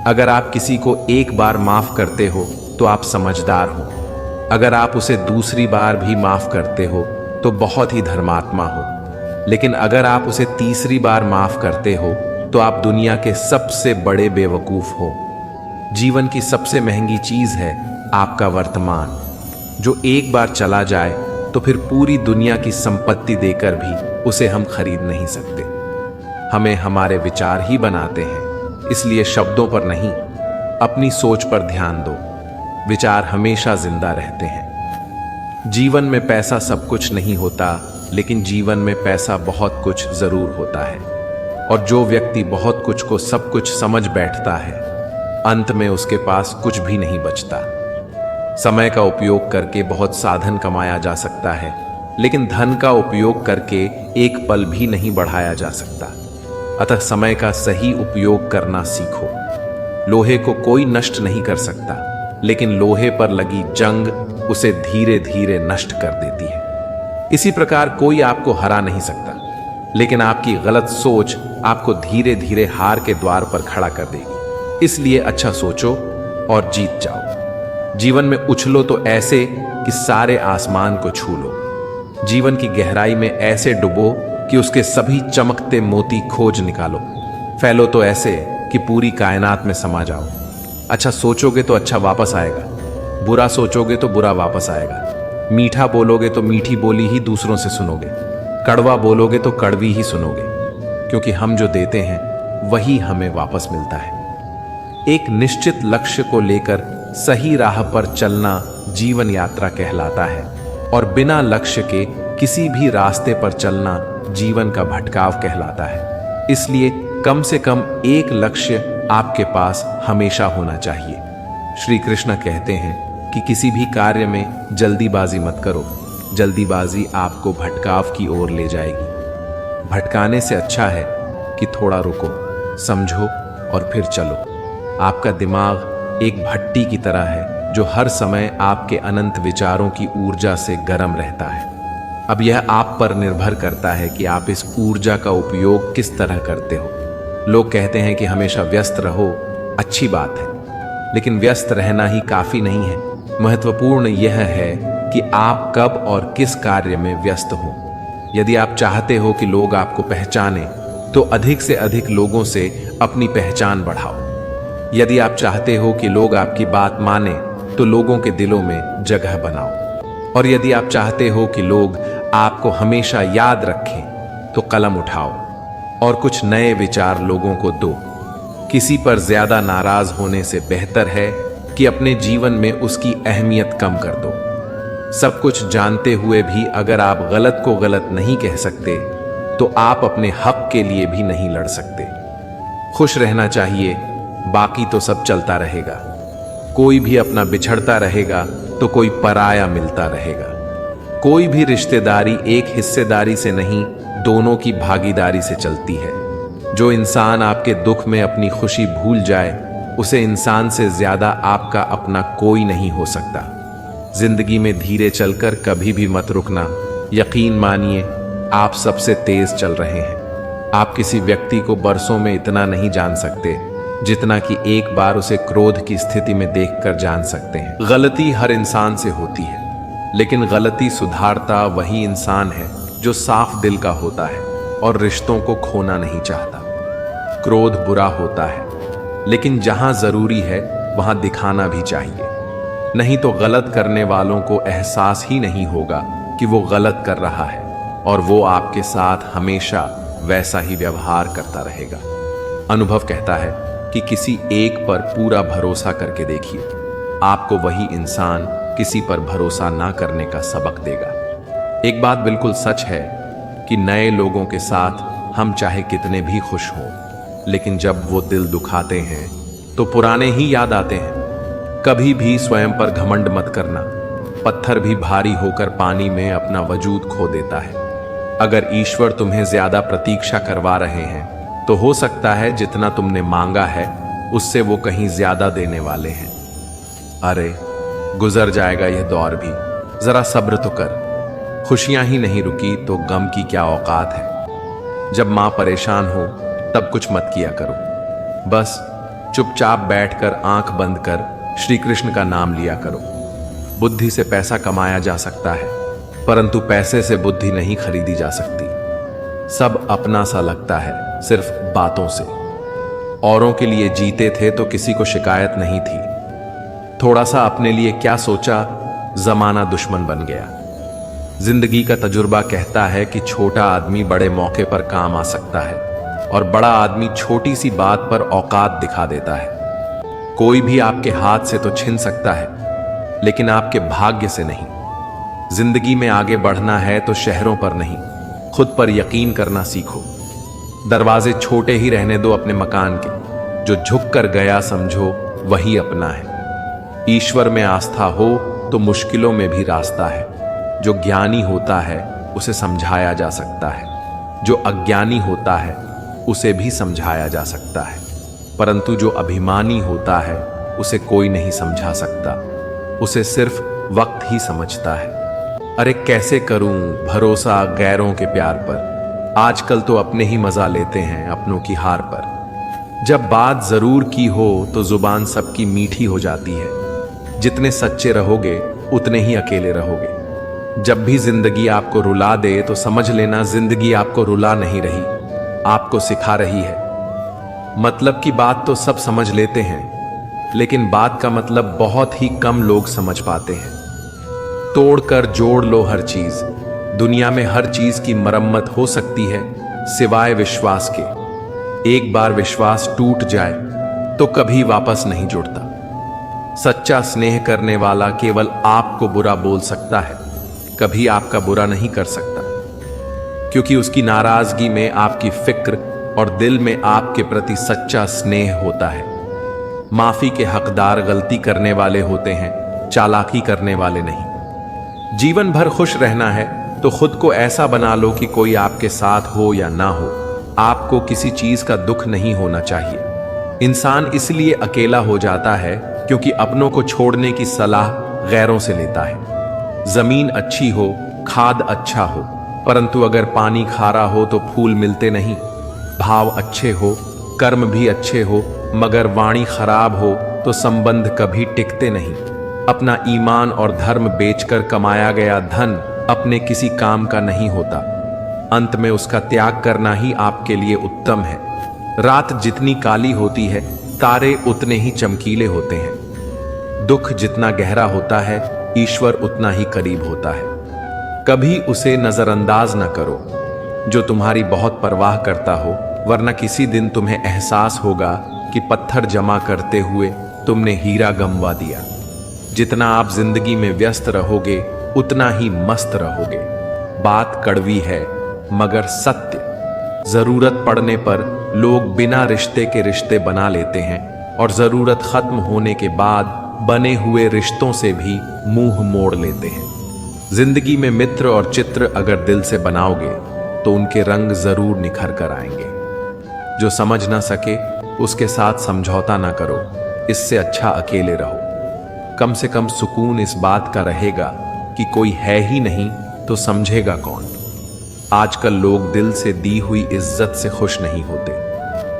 अगर आप किसी को एक बार माफ करते हो तो आप समझदार हो। अगर आप उसे दूसरी बार भी माफ करते हो तो बहुत ही धर्मात्मा हो। लेकिन अगर आप उसे तीसरी बार माफ करते हो तो आप दुनिया के सबसे बड़े बेवकूफ हो। जीवन की सबसे महंगी चीज है आपका वर्तमान, जो एक बार चला जाए तो फिर पूरी दुनिया की संपत्ति देकर भी उसे हम खरीद नहीं सकते। हमें हमारे विचार ही बनाते हैं, इसलिए शब्दों पर नहीं, अपनी सोच पर ध्यान दो। विचार हमेशा जिंदा रहते हैं। जीवन में पैसा सब कुछ नहीं होता, लेकिन जीवन में पैसा बहुत कुछ जरूर होता है। और जो व्यक्ति बहुत कुछ को सब कुछ समझ बैठता है, अंत में उसके पास कुछ भी नहीं बचता। समय का उपयोग करके बहुत साधन कमाया जा सकता है, लेकिन धन का उपयोग करके एक पल भी नहीं बढ़ाया जा सकता। अतः समय का सही उपयोग करना सीखो। लोहे को कोई नष्ट नहीं कर सकता, लेकिन लोहे पर लगी जंग उसे धीरे धीरे नष्ट कर देती है। इसी प्रकार कोई आपको हरा नहीं सकता, लेकिन आपकी गलत सोच आपको धीरे धीरे हार के द्वार पर खड़ा कर देगी। इसलिए अच्छा सोचो और जीत जाओ। जीवन में उछलो तो ऐसे कि सारे आसमान को छू लो। जीवन की गहराई में ऐसे डुबो कि उसके सभी चमकते मोती खोज निकालो। फैलो तो ऐसे कि पूरी कायनात में समा जाओ। अच्छा सोचोगे तो अच्छा वापस आएगा, बुरा सोचोगे तो बुरा वापस आएगा। मीठा बोलोगे तो मीठी बोली ही दूसरों से सुनोगे, कड़वा बोलोगे तो कड़वी ही सुनोगे, क्योंकि हम जो देते हैं वही हमें वापस मिलता है। एक निश्चित लक्ष्य को लेकर सही राह पर चलना जीवन यात्रा कहलाता है, और बिना लक्ष्य के किसी भी रास्ते पर चलना जीवन का भटकाव कहलाता है। इसलिए कम से कम एक लक्ष्य आपके पास हमेशा होना चाहिए। श्री कृष्ण कहते हैं कि किसी भी कार्य में जल्दीबाजी मत करो। जल्दीबाजी आपको भटकाव की ओर ले जाएगी। भटकाने से अच्छा है कि थोड़ा रुको, समझो और फिर चलो। आपका दिमाग एक भट्टी की तरह है जो हर समय आपके अनंत विचारों की ऊर्जा से गर्म रहता है। अब यह आप पर निर्भर करता है कि आप इस ऊर्जा का उपयोग किस तरह करते हो। लोग कहते हैं कि हमेशा व्यस्त रहो, अच्छी बात है, लेकिन व्यस्त रहना ही काफी नहीं है। महत्वपूर्ण यह है कि आप कब और किस कार्य में व्यस्त हो। यदि आप चाहते हो कि लोग आपको पहचाने, तो अधिक से अधिक लोगों से अपनी पहचान बढ़ाओ। यदि आप चाहते हो कि लोग आपकी बात माने, तो लोगों के दिलों में जगह बनाओ। और यदि आप चाहते हो कि लोग आपको हमेशा याद रखें, तो कलम उठाओ और कुछ नए विचार लोगों को दो। किसी पर ज्यादा नाराज होने से बेहतर है कि अपने जीवन में उसकी अहमियत कम कर दो। सब कुछ जानते हुए भी अगर आप गलत को गलत नहीं कह सकते, तो आप अपने हक के लिए भी नहीं लड़ सकते। खुश रहना चाहिए, बाकी तो सब चलता रहेगा। कोई भी अपना बिछड़ता रहेगा तो कोई पराया मिलता रहेगा। कोई भी रिश्तेदारी एक हिस्सेदारी से नहीं, दोनों की भागीदारी से चलती है। जो इंसान आपके दुख में अपनी खुशी भूल जाए, उसे इंसान से ज्यादा आपका अपना कोई नहीं हो सकता। जिंदगी में धीरे चलकर कभी भी मत रुकना। यकीन मानिए, आप सबसे तेज चल रहे हैं। आप किसी व्यक्ति को बरसों में इतना नहीं जान सकते जितना कि एक बार उसे क्रोध की स्थिति में देखकर जान सकते हैं। गलती हर इंसान से होती है, लेकिन गलती सुधारता वही इंसान है जो साफ दिल का होता है और रिश्तों को खोना नहीं चाहता। क्रोध बुरा होता है, लेकिन जहां जरूरी है वहां दिखाना भी चाहिए। नहीं तो गलत करने वालों को एहसास ही नहीं होगा कि वो गलत कर रहा है, और वो आपके साथ हमेशा वैसा ही व्यवहार करता रहेगा। अनुभव कहता है कि किसी एक पर पूरा भरोसा करके देखिए, आपको वही इंसान किसी पर भरोसा ना करने का सबक देगा। एक बात बिल्कुल सच है कि नए लोगों के साथ हम चाहे कितने भी खुश हों, लेकिन जब वो दिल दुखाते हैं तो पुराने ही याद आते हैं। कभी भी स्वयं पर घमंड मत करना। पत्थर भी भारी होकर पानी में अपना वजूद खो देता है। अगर ईश्वर तुम्हें ज्यादा प्रतीक्षा करवा रहे हैं, तो हो सकता है जितना तुमने मांगा है उससे वो कहीं ज्यादा देने वाले हैं। अरे गुजर जाएगा यह दौर भी, जरा सब्र तो कर। खुशियां ही नहीं रुकी तो गम की क्या औकात है। जब मां परेशान हो तब कुछ मत किया करो, बस चुपचाप बैठकर आंख बंद कर श्री कृष्ण का नाम लिया करो। बुद्धि से पैसा कमाया जा सकता है, परंतु पैसे से बुद्धि नहीं खरीदी जा सकती। सब अपना सा लगता है सिर्फ बातों से। औरों के लिए जीते थे तो किसी को शिकायत नहीं थी। थोड़ा सा अपने लिए क्या सोचा, जमाना दुश्मन बन गया। जिंदगी का तजुर्बा कहता है कि छोटा आदमी बड़े मौके पर काम आ सकता है, और बड़ा आदमी छोटी सी बात पर औकात दिखा देता है। कोई भी आपके हाथ से तो छिन सकता है, लेकिन आपके भाग्य से नहीं। जिंदगी में आगे बढ़ना है तो शहरों पर नहीं, खुद पर यकीन करना सीखो। दरवाजे छोटे ही रहने दो अपने मकान के। जो झुक कर गया समझो वही अपना है। ईश्वर में आस्था हो तो मुश्किलों में भी रास्ता है। जो ज्ञानी होता है उसे समझाया जा सकता है, जो अज्ञानी होता है उसे भी समझाया जा सकता है, परंतु जो अभिमानी होता है उसे कोई नहीं समझा सकता, उसे सिर्फ वक्त ही समझता है। अरे कैसे करूं भरोसा गैरों के प्यार पर, आजकल तो अपने ही मजा लेते हैं अपनों की हार पर। जब बात जरूर की हो तो जुबान सबकी मीठी हो जाती है, जितने सच्चे रहोगे उतने ही अकेले रहोगे। जब भी जिंदगी आपको रुला दे तो समझ लेना जिंदगी आपको रुला नहीं रही, आपको सिखा रही है। मतलब की बात तो सब समझ लेते हैं, लेकिन बात का मतलब बहुत ही कम लोग समझ पाते हैं। तोड़कर जोड़ लो हर चीज, दुनिया में हर चीज की मरम्मत हो सकती है सिवाय विश्वास के। एक बार विश्वास टूट जाए तो कभी वापस नहीं जुड़ता। सच्चा स्नेह करने वाला केवल आपको बुरा बोल सकता है, कभी आपका बुरा नहीं कर सकता, क्योंकि उसकी नाराजगी में आपकी फिक्र और दिल में आपके प्रति सच्चा स्नेह होता है। माफी के हकदार गलती करने वाले होते हैं, चालाकी करने वाले नहीं। जीवन भर खुश रहना है तो खुद को ऐसा बना लो कि कोई आपके साथ हो या ना हो, आपको किसी चीज का दुख नहीं होना चाहिए। इंसान इसलिए अकेला हो जाता है क्योंकि अपनों को छोड़ने की सलाह गैरों से लेता है। जमीन अच्छी हो, खाद अच्छा हो, परंतु अगर पानी खारा हो तो फूल मिलते नहीं। भाव अच्छे हो, कर्म भी अच्छे हो, मगर वाणी खराब हो तो संबंध कभी टिकते नहीं। अपना ईमान और धर्म बेचकर कमाया गया धन अपने किसी काम का नहीं होता, अंत में उसका त्याग करना ही आपके लिए उत्तम है। रात जितनी काली होती है तारे उतने ही चमकीले होते हैं। दुख जितना गहरा होता है ईश्वर उतना ही करीब होता है। कभी उसे नजरअंदाज न करो जो तुम्हारी बहुत परवाह करता हो, वरना किसी दिन तुम्हें एहसास होगा कि पत्थर जमा करते हुए तुमने हीरा गंवा दिया। जितना आप जिंदगी में व्यस्त रहोगे उतना ही मस्त रहोगे। बात कड़वी है मगर सत्य। जरूरत पड़ने पर लोग बिना रिश्ते के रिश्ते बना लेते हैं और जरूरत खत्म होने के बाद बने हुए रिश्तों से भी मुंह मोड़ लेते हैं। जिंदगी में मित्र और चित्र अगर दिल से बनाओगे तो उनके रंग जरूर निखर कर आएंगे। जो समझ ना सके उसके साथ समझौता ना करो, इससे अच्छा अकेले रहो। कम से कम सुकून इस बात का रहेगा कि कोई है ही नहीं तो समझेगा कौन। आजकल लोग दिल से दी हुई इज्जत से खुश नहीं होते,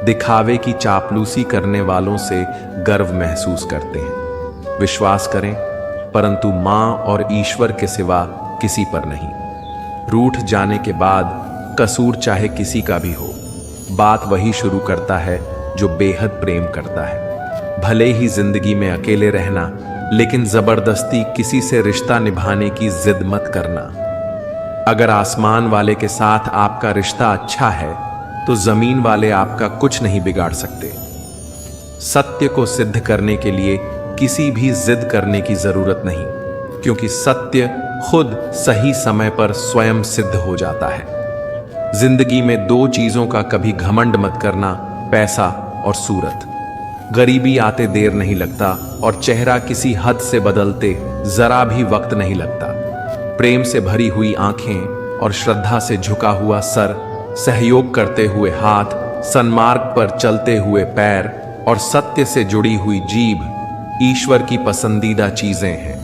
दिखावे की चापलूसी करने वालों से गर्व महसूस करते हैं। विश्वास करें, परंतु मां और ईश्वर के सिवा किसी पर नहीं। रूठ जाने के बाद कसूर चाहे किसी का भी हो, बात वही शुरू करता है जो बेहद प्रेम करता है। भले ही जिंदगी में अकेले रहना, लेकिन जबरदस्ती किसी से रिश्ता निभाने की जिद मत करना। अगर आसमान वाले के साथ आपका रिश्ता अच्छा है तो जमीन वाले आपका कुछ नहीं बिगाड़ सकते। सत्य को सिद्ध करने के लिए किसी भी जिद करने की जरूरत नहीं, क्योंकि सत्य खुद सही समय पर स्वयं सिद्ध हो जाता है। जिंदगी में दो चीजों का कभी घमंड मत करना, पैसा और सूरत। गरीबी आते देर नहीं लगता और चेहरा किसी हद से बदलते जरा भी वक्त नहीं लगता। प्रेम से भरी हुई आंखें और श्रद्धा से झुका हुआ सर, सहयोग करते हुए हाथ, सन्मार्ग पर चलते हुए पैर और सत्य से जुड़ी हुई जीभ ईश्वर की पसंदीदा चीजें हैं।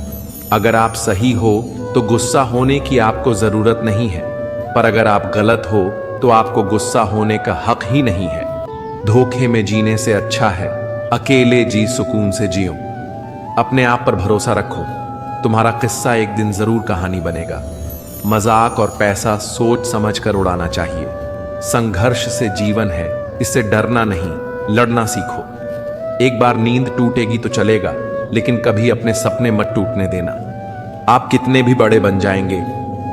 अगर आप सही हो तो गुस्सा होने की आपको जरूरत नहीं है, पर अगर आप गलत हो तो आपको गुस्सा होने का हक ही नहीं है। धोखे में जीने से अच्छा है अकेले जी सुकून से जियो। अपने आप पर भरोसा रखो, तुम्हारा किस्सा एक दिन जरूर कहानी बनेगा। मजाक और पैसा सोच समझ कर उड़ाना चाहिए। संघर्ष से जीवन है, इससे डरना नहीं, लड़ना सीखो। एक बार नींद टूटेगी तो चलेगा, लेकिन कभी अपने सपने मत टूटने देना। आप कितने भी बड़े बन जाएंगे,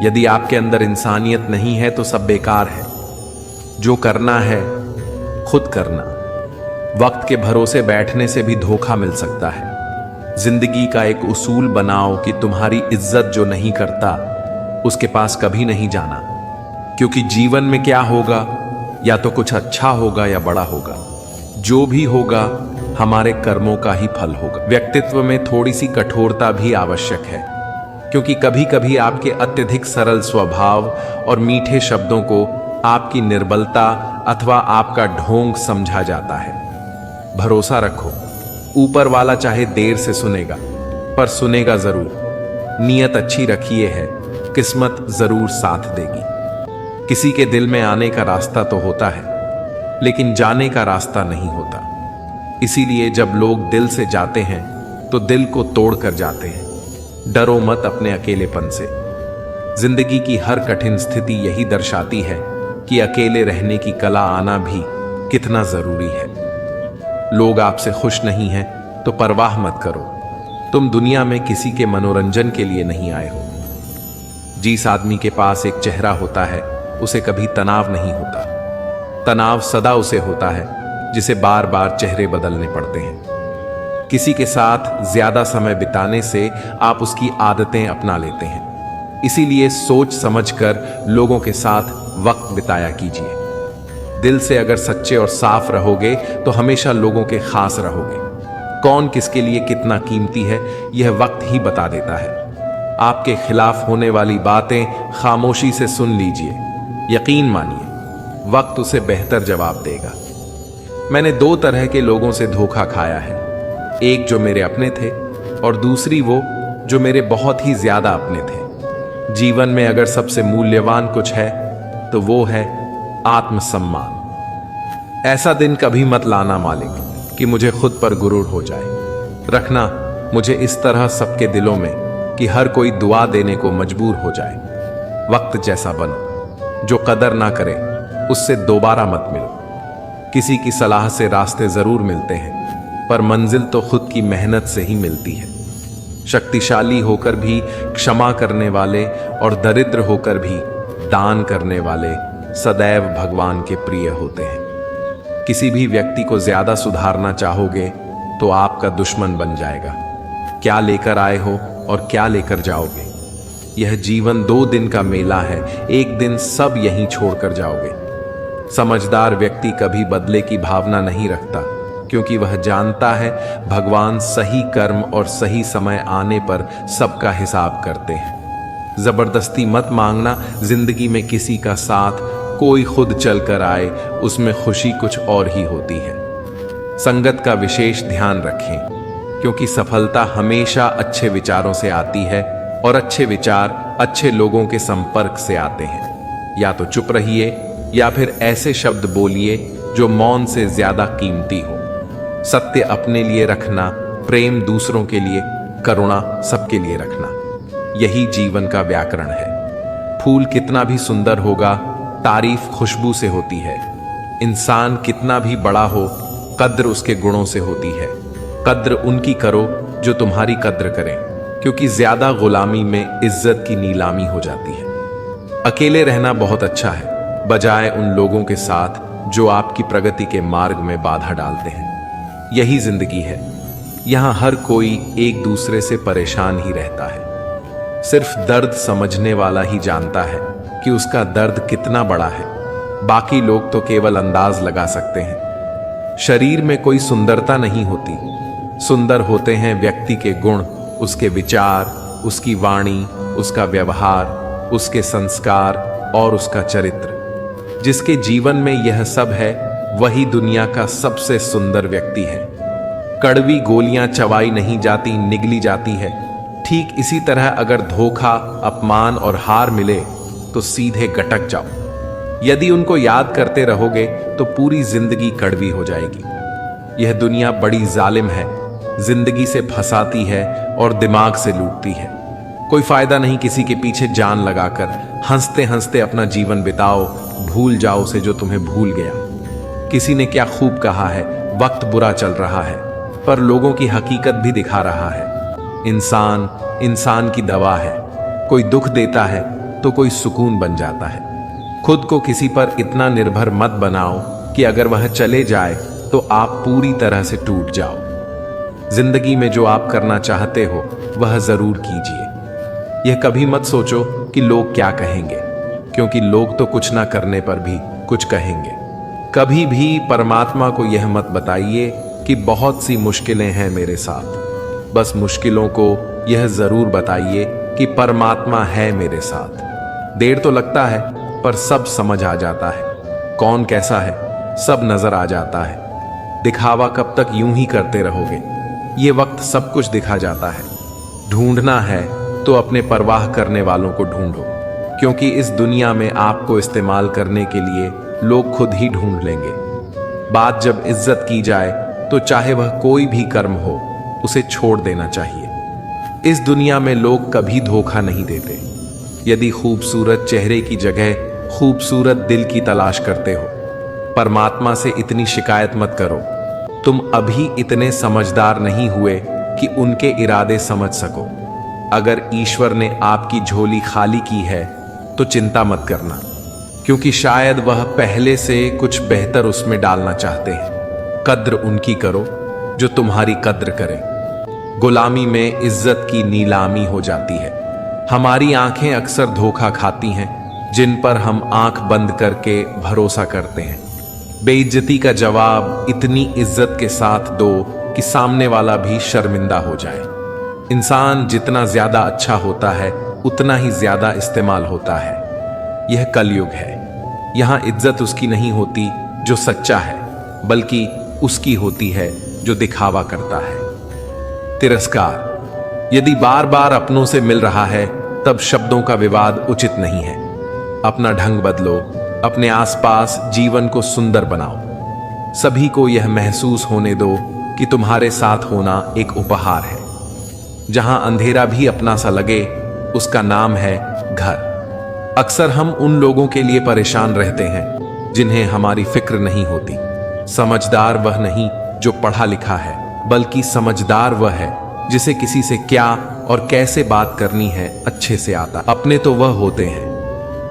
यदि आपके अंदर इंसानियत नहीं है तो सब बेकार है। जो करना है खुद करना। वक्त के भरोसे बैठने से भी धोखा मिल सकता है। जिंदगी का एक उसूल बनाओ कि तुम्हारी इज्जत जो नहीं करता उसके पास कभी नहीं जाना, क्योंकि जीवन में क्या होगा, या तो कुछ अच्छा होगा या बड़ा होगा। जो भी होगा हमारे कर्मों का ही फल होगा। व्यक्तित्व में थोड़ी सी कठोरता भी आवश्यक है, क्योंकि कभी कभी आपके अत्यधिक सरल स्वभाव और मीठे शब्दों को आपकी निर्बलता अथवा आपका ढोंग समझा जाता है। भरोसा रखो, ऊपर वाला चाहे देर से सुनेगा पर सुनेगा जरूर। नियत अच्छी रखिए है, किस्मत जरूर साथ देगी। किसी के दिल में आने का रास्ता तो होता है, लेकिन जाने का रास्ता नहीं होता। इसीलिए जब लोग दिल से जाते हैं तो दिल को तोड़ कर जाते हैं। डरो मत अपने अकेलेपन से। जिंदगी की हर कठिन स्थिति यही दर्शाती है कि अकेले रहने की कला आना भी कितना जरूरी है। लोग आपसे खुश नहीं हैं तो परवाह मत करो। तुम दुनिया में किसी के मनोरंजन के लिए नहीं आए हो। जिस आदमी के पास एक चेहरा होता है उसे कभी तनाव नहीं होता। तनाव सदा उसे होता है जिसे बार बार चेहरे बदलने पड़ते हैं। किसी के साथ ज्यादा समय बिताने से आप उसकी आदतें अपना लेते हैं। इसीलिए सोच समझकर लोगों के साथ वक्त बिताया कीजिए। दिल से अगर सच्चे और साफ रहोगे तो हमेशा लोगों के खास रहोगे। कौन किसके लिए कितना कीमती है यह वक्त ही बता देता है। आपके खिलाफ होने वाली बातें खामोशी से सुन लीजिए। यकीन मानिए, वक्त उसे बेहतर जवाब देगा। मैंने दो तरह के लोगों से धोखा खाया है, एक जो मेरे अपने थे और दूसरी वो जो मेरे बहुत ही ज्यादा अपने थे। जीवन में अगर सबसे मूल्यवान कुछ है तो वो है आत्मसम्मान। ऐसा दिन कभी मत लाना मालिक कि मुझे खुद पर गुरूर हो जाए। रखना मुझे इस तरह सबके दिलों में कि हर कोई दुआ देने को मजबूर हो जाए। वक्त जैसा बनो, जो कदर ना करे उससे दोबारा मत मिलो। किसी की सलाह से रास्ते जरूर मिलते हैं, पर मंजिल तो खुद की मेहनत से ही मिलती है। शक्तिशाली होकर भी क्षमा करने वाले और दरिद्र होकर भी दान करने वाले सदैव भगवान के प्रिय होते हैं। किसी भी व्यक्ति को ज्यादा सुधारना चाहोगे तो आपका दुश्मन बन जाएगा। क्या लेकर आए हो और क्या लेकर जाओगे। यह जीवन 2 दिन का मेला है, एक दिन सब यहीं छोड़कर जाओगे। समझदार व्यक्ति कभी बदले की भावना नहीं रखता, क्योंकि वह जानता है भगवान सही कर्म और सही समय आने पर सबका हिसाब करते हैं। जबरदस्ती मत मांगना जिंदगी में किसी का साथ। कोई खुद चल कर आए उसमें खुशी कुछ और ही होती है। संगत का विशेष ध्यान रखें, क्योंकि सफलता हमेशा अच्छे विचारों से आती है और अच्छे विचार अच्छे लोगों के संपर्क से आते हैं। या तो चुप रहिए या फिर ऐसे शब्द बोलिए जो मौन से ज्यादा कीमती हो। सत्य अपने लिए रखना, प्रेम दूसरों के लिए, करुणा सबके लिए रखना, यही जीवन का व्याकरण है। फूल कितना भी सुंदर होगा, तारीफ खुशबू से होती है। इंसान कितना भी बड़ा हो, कद्र उसके गुणों से होती है। कद्र उनकी करो जो तुम्हारी कद्र करें, क्योंकि ज्यादा गुलामी में इज्जत की नीलामी हो जाती है। अकेले रहना बहुत अच्छा है, बजाय उन लोगों के साथ जो आपकी प्रगति के मार्ग में बाधा डालते हैं। यही जिंदगी है, यहां हर कोई एक दूसरे से परेशान ही रहता है। सिर्फ दर्द समझने वाला ही जानता है कि उसका दर्द कितना बड़ा है। बाकी लोग तो केवल अंदाज लगा सकते हैं। शरीर में कोई सुंदरता नहीं होती, सुंदर होते हैं व्यक्ति के गुण, उसके विचार, उसकी वाणी, उसका व्यवहार, उसके संस्कार और उसका चरित्र। जिसके जीवन में यह सब है वही दुनिया का सबसे सुंदर व्यक्ति है। कड़वी गोलियां चबाई नहीं जाती, निगली जाती है। ठीक इसी तरह अगर धोखा, अपमान और हार मिले तो सीधे गटक जाओ। यदि उनको याद करते रहोगे तो पूरी जिंदगी कड़वी हो जाएगी। यह दुनिया बड़ी जालिम है, जिंदगी से फंसाती है और दिमाग से लूटती है। कोई फायदा नहीं किसी के पीछे जान लगाकर। हंसते हंसते अपना जीवन बिताओ, भूल जाओ उसे जो तुम्हें भूल गया। किसी ने क्या खूब कहा है, वक्त बुरा चल रहा है पर लोगों की हकीकत भी दिखा रहा है। इंसान इंसान की दवा है, कोई दुख देता है तो कोई सुकून बन जाता है। खुद को किसी पर इतना निर्भर मत बनाओ कि अगर वह चले जाए तो आप पूरी तरह से टूट जाओ। जिंदगी में जो आप करना चाहते हो वह जरूर कीजिए। यह कभी मत सोचो कि लोग क्या कहेंगे, क्योंकि लोग तो कुछ ना करने पर भी कुछ कहेंगे। कभी भी परमात्मा को यह मत बताइए कि बहुत सी मुश्किलें हैं मेरे साथ। बस मुश्किलों को यह जरूर बताइए कि परमात्मा है मेरे साथ। देर तो लगता है पर सब समझ आ जाता है। कौन कैसा है सब नजर आ जाता है। दिखावा कब तक यूं ही करते रहोगे, ये वक्त सब कुछ दिखा जाता है। ढूंढना है तो अपने परवाह करने वालों को ढूंढो, क्योंकि इस दुनिया में आपको इस्तेमाल करने के लिए लोग खुद ही ढूंढ लेंगे। बात जब इज्जत की जाए तो चाहे वह कोई भी कर्म हो, उसे छोड़ देना चाहिए। इस दुनिया में लोग कभी धोखा नहीं देते। यदि खूबसूरत चेहरे की जगह खूबसूरत दिल की तलाश करते हो, परमात्मा से इतनी शिकायत मत करो। तुम अभी इतने समझदार नहीं हुए कि उनके इरादे समझ सको। अगर ईश्वर ने आपकी झोली खाली की है तो चिंता मत करना, क्योंकि शायद वह पहले से कुछ बेहतर उसमें डालना चाहते हैं। कद्र उनकी करो जो तुम्हारी कद्र करें। गुलामी में इज्जत की नीलामी हो जाती है। हमारी आंखें अक्सर धोखा खाती हैं जिन पर हम आंख बंद करके भरोसा करते हैं। बेइज्जती का जवाब इतनी इज्जत के साथ दो कि सामने वाला भी शर्मिंदा हो जाए। इंसान जितना ज्यादा अच्छा होता है उतना ही ज्यादा इस्तेमाल होता है। यह कलयुग है। यहां इज्जत उसकी नहीं होती जो सच्चा है, बल्कि उसकी होती है जो दिखावा करता है। तिरस्कार। यदि बार बार अपनों से मिल रहा है तब शब्दों का विवाद उचित नहीं है। अपना ढंग बदलो, अपने आसपास जीवन को सुंदर बनाओ। सभी को यह महसूस होने दो कि तुम्हारे साथ होना एक उपहार है। जहां अंधेरा भी अपना सा लगे, उसका नाम है घर। अक्सर हम उन लोगों के लिए परेशान रहते हैं जिन्हें हमारी फिक्र नहीं होती। समझदार वह नहीं जो पढ़ा लिखा है, बल्कि समझदार वह है जिसे किसी से क्या और कैसे बात करनी है अच्छे से आता। अपने तो वह होते हैं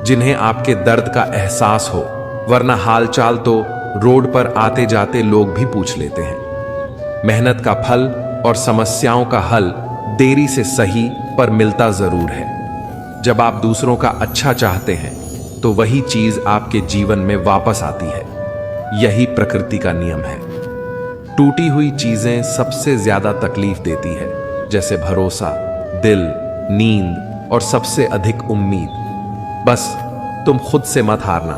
जिन्हें आपके दर्द का एहसास हो, वरना हालचाल तो रोड पर आते जाते लोग भी पूछ लेते हैं। मेहनत का फल और समस्याओं का हल देरी से सही पर मिलता जरूर है। जब आप दूसरों का अच्छा चाहते हैं तो वही चीज आपके जीवन में वापस आती है। यही प्रकृति का नियम है। टूटी हुई चीजें सबसे ज्यादा तकलीफ देती है, जैसे भरोसा, दिल, नींद और सबसे अधिक उम्मीद। बस तुम खुद से मत हारना,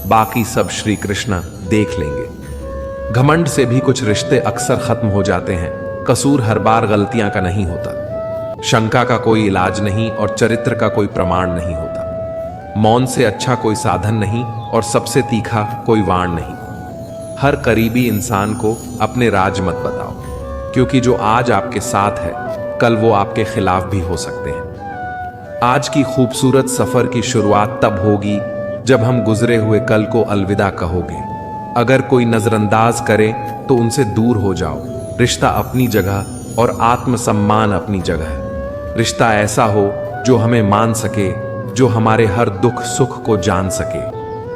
बाकी सब श्री कृष्ण देख लेंगे। घमंड से भी कुछ रिश्ते अक्सर खत्म हो जाते हैं। कसूर हर बार गलतियां का नहीं होता। शंका का कोई इलाज नहीं और चरित्र का कोई प्रमाण नहीं होता। मौन से अच्छा कोई साधन नहीं और सबसे तीखा कोई वाण नहीं। हर करीबी इंसान को अपने राज मत बताओ, क्योंकि जो आज आपके साथ है कल वो आपके खिलाफ भी हो सकते हैं। आज की खूबसूरत सफर की शुरुआत तब होगी जब हम गुजरे हुए कल को अलविदा कहोगे। अगर कोई नजरअंदाज करे तो उनसे दूर हो जाओ। रिश्ता अपनी जगह और आत्मसम्मान अपनी जगह। रिश्ता ऐसा हो जो हमें मान सके, जो हमारे हर दुख सुख को जान सके।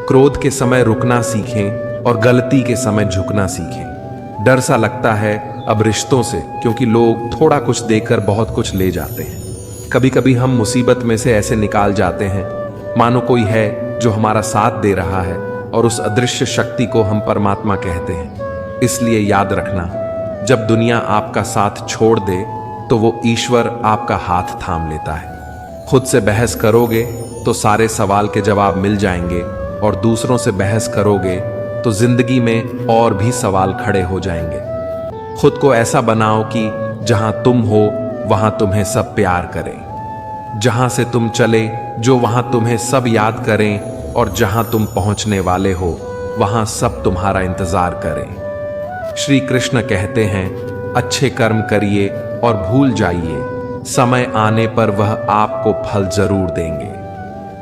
क्रोध के समय रुकना सीखें और गलती के समय झुकना सीखें। डर सा लगता है अब रिश्तों से, क्योंकि लोग थोड़ा कुछ देकर बहुत कुछ ले जाते हैं। कभी कभी हम मुसीबत में से ऐसे निकाल जाते हैं मानो कोई है जो हमारा साथ दे रहा है, और उस अदृश्य शक्ति को हम परमात्मा कहते हैं। इसलिए याद रखना, जब दुनिया आपका साथ छोड़ दे तो वो ईश्वर आपका हाथ थाम लेता है। खुद से बहस करोगे तो सारे सवाल के जवाब मिल जाएंगे, और दूसरों से बहस करोगे तो जिंदगी में और भी सवाल खड़े हो जाएंगे। खुद को ऐसा बनाओ कि जहां तुम हो वहां तुम्हें सब प्यार करें। जहां से तुम चले जो वहां तुम्हें सब याद करें, और जहां तुम पहुंचने वाले हो वहां सब तुम्हारा इंतजार करें। श्री कृष्ण कहते हैं, अच्छे कर्म करिए और भूल जाइए, समय आने पर वह आपको फल जरूर देंगे।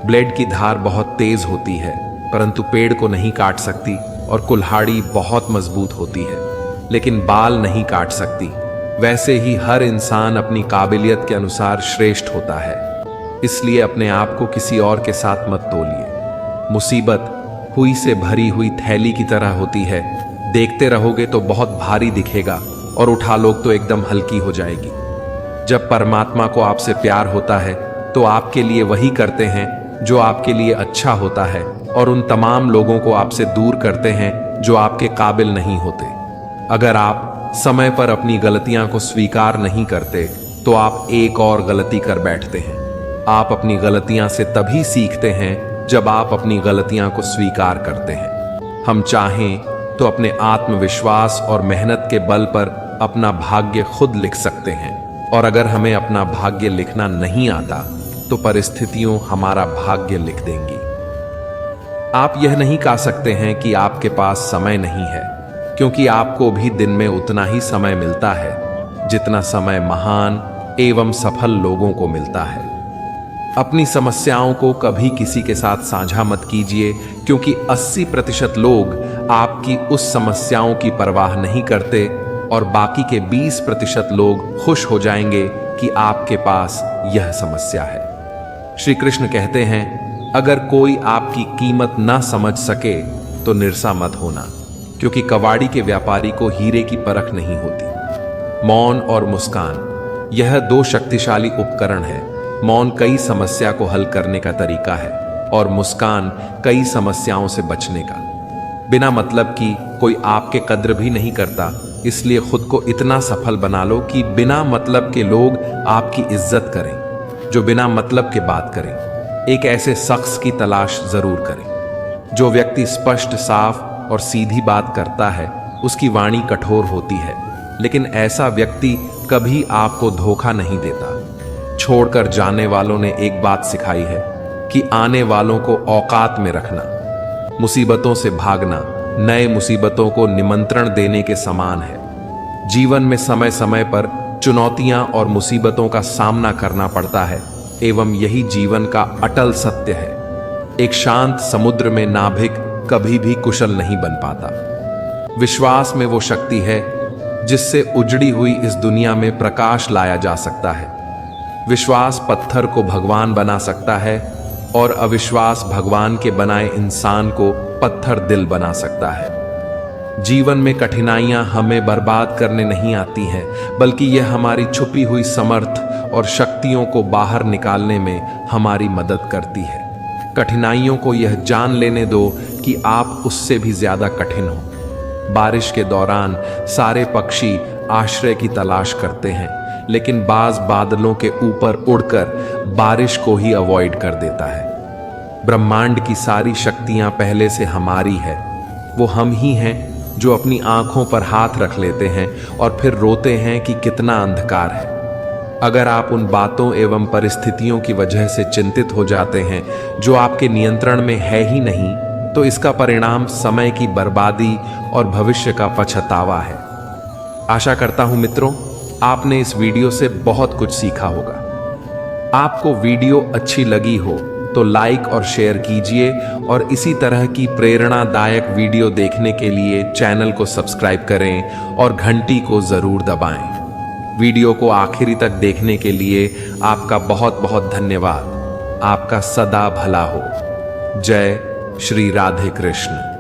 ब्लेड की धार बहुत तेज होती है, परंतु पेड़ को नहीं काट सकती, और कुल्हाड़ी बहुत मजबूत होती है लेकिन बाल नहीं काट सकती। वैसे ही हर इंसान अपनी काबिलियत के अनुसार श्रेष्ठ होता है। इसलिए अपने आप को किसी और के साथ मत तोलिए। मुसीबत हुई से भरी हुई थैली की तरह होती है। देखते रहोगे तो बहुत भारी दिखेगा, और उठा लोग तो एकदम हल्की हो जाएगी। जब परमात्मा को आपसे प्यार होता है तो आपके लिए वही करते हैं जो आपके लिए अच्छा होता है, और उन तमाम लोगों को आपसे दूर करते हैं जो आपके काबिल नहीं होते। अगर आप समय पर अपनी गलतियां को स्वीकार नहीं करते तो आप एक और गलती कर बैठते हैं। आप अपनी गलतियां से तभी सीखते हैं जब आप अपनी गलतियां को स्वीकार करते हैं। हम चाहें तो अपने आत्मविश्वास और मेहनत के बल पर अपना भाग्य खुद लिख सकते हैं, और अगर हमें अपना भाग्य लिखना नहीं आता तो परिस्थितियों हमारा भाग्य लिख देंगी। आप यह नहीं कह सकते हैं कि आपके पास समय नहीं है, क्योंकि आपको भी दिन में उतना ही समय मिलता है जितना समय महान एवं सफल लोगों को मिलता है। अपनी समस्याओं को कभी किसी के साथ साझा मत कीजिए, क्योंकि 80% लोग आपकी उस समस्याओं की परवाह नहीं करते और बाकी के 20% लोग खुश हो जाएंगे कि आपके पास यह समस्या है। श्री कृष्ण कहते हैं, अगर कोई आपकी कीमत ना समझ सके तो निराशा मत होना, क्योंकि कबाड़ी के व्यापारी को हीरे की परख नहीं होती। मौन और मुस्कान, यह 2 शक्तिशाली उपकरण है। मौन कई समस्या को हल करने का तरीका है और मुस्कान कई समस्याओं से बचने का। बिना मतलब की कोई आपके कद्र भी नहीं करता, इसलिए खुद को इतना सफल बना लो कि बिना मतलब के लोग आपकी इज्जत करें। जो बिना मतलब के बात करें, एक ऐसे शख्स की तलाश जरूर करें। जो व्यक्ति स्पष्ट, साफ और सीधी बात करता है, उसकी वाणी कठोर होती है, लेकिन ऐसा व्यक्ति कभी आपको धोखा नहीं देता। छोड़कर जाने वालों ने एक बात सिखाई है कि आने वालों को औकात में रखना। मुसीबतों से भागना नए मुसीबतों को निमंत्रण देने के समान है। जीवन में समय समय पर चुनौतियां और मुसीबतों का सामना करना पड़ता है, एवं यही जीवन का अटल सत्य है। एक शांत समुद्र में नाविक कभी भी कुशल नहीं बन पाता। विश्वास में वो शक्ति है जिससे उजड़ी हुई इस दुनिया में प्रकाश लाया जा सकता है। विश्वास पत्थर को भगवान बना सकता है और अविश्वास भगवान के बनाए इंसान को पत्थर दिल बना सकता है। जीवन में कठिनाइयां हमें बर्बाद करने नहीं आती हैं, बल्कि यह हमारी छुपी हुई समर्थ और शक्तियों को बाहर निकालने में हमारी मदद करती है। कठिनाइयों को यह जान लेने दो कि आप उससे भी ज्यादा कठिन हो। बारिश के दौरान सारे पक्षी आश्रय की तलाश करते हैं, लेकिन बाज बादलों के ऊपर उड़कर बारिश को ही अवॉइड कर देता है। ब्रह्मांड की सारी शक्तियां पहले से हमारी है। वो हम ही हैं जो अपनी आंखों पर हाथ रख लेते हैं और फिर रोते हैं कि कितना अंधकार है। अगर आप उन बातों एवं परिस्थितियों की वजह से चिंतित हो जाते हैं जो आपके नियंत्रण में है ही नहीं, तो इसका परिणाम समय की बर्बादी और भविष्य का पछतावा है। आशा करता हूं मित्रों, आपने इस वीडियो से बहुत कुछ सीखा होगा। आपको वीडियो अच्छी लगी हो तो लाइक और शेयर कीजिए, और इसी तरह की प्रेरणादायक वीडियो देखने के लिए चैनल को सब्सक्राइब करें और घंटी को जरूर दबाएं। वीडियो को आखिरी तक देखने के लिए आपका बहुत बहुत धन्यवाद। आपका सदा भला हो। जय श्री राधे कृष्ण।